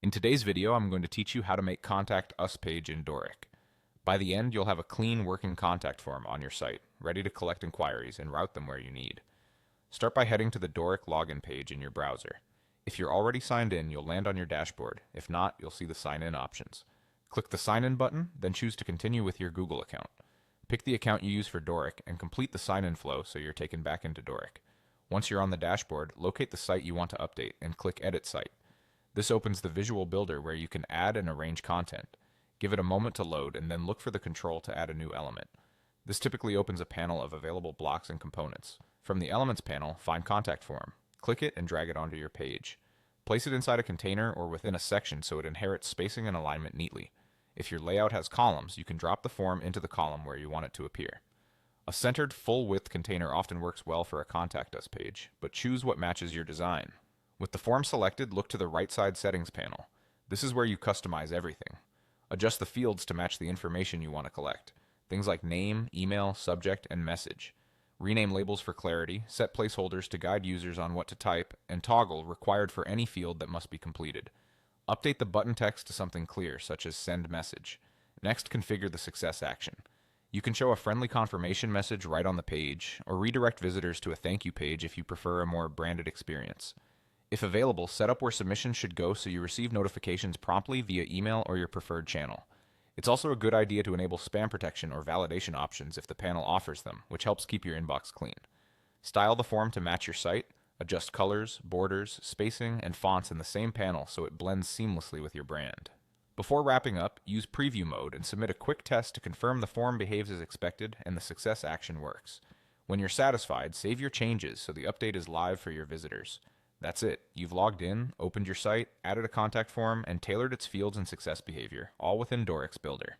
In today's video, I'm going to teach you how to make Contact Us page in Dorik. By the end, you'll have a clean working contact form on your site, ready to collect inquiries and route them where you need. Start by heading to the Dorik login page in your browser. If you're already signed in, you'll land on your dashboard. If not, you'll see the sign in options. Click the sign in button, then choose to continue with your Google account. Pick the account you use for Dorik and complete the sign in flow so you're taken back into Dorik. Once you're on the dashboard, locate the site you want to update and click Edit Site. This opens the visual builder where you can add and arrange content. Give it a moment to load and then look for the control to add a new element. This typically opens a panel of available blocks and components. From the Elements panel, find Contact Form. Click it and drag it onto your page. Place it inside a container or within a section so it inherits spacing and alignment neatly. If your layout has columns, you can drop the form into the column where you want it to appear. A centered, full-width container often works well for a Contact Us page, but choose what matches your design. With the form selected, look to the right side settings panel. This is where you customize everything. Adjust the fields to match the information you want to collect. Things like name, email, subject, and message. Rename labels for clarity, set placeholders to guide users on what to type, and toggle required for any field that must be completed. Update the button text to something clear, such as send message. Next, configure the success action. You can show a friendly confirmation message right on the page, or redirect visitors to a thank you page if you prefer a more branded experience. If available, set up where submissions should go so you receive notifications promptly via email or your preferred channel. It's also a good idea to enable spam protection or validation options if the panel offers them, which helps keep your inbox clean. Style the form to match your site. Adjust colors, borders, spacing, and fonts in the same panel so it blends seamlessly with your brand. Before wrapping up, use preview mode and submit a quick test to confirm the form behaves as expected and the success action works. When you're satisfied, save your changes so the update is live for your visitors. That's it. You've logged in, opened your site, added a contact form, and tailored its fields and success behavior, all within Dorik's Builder.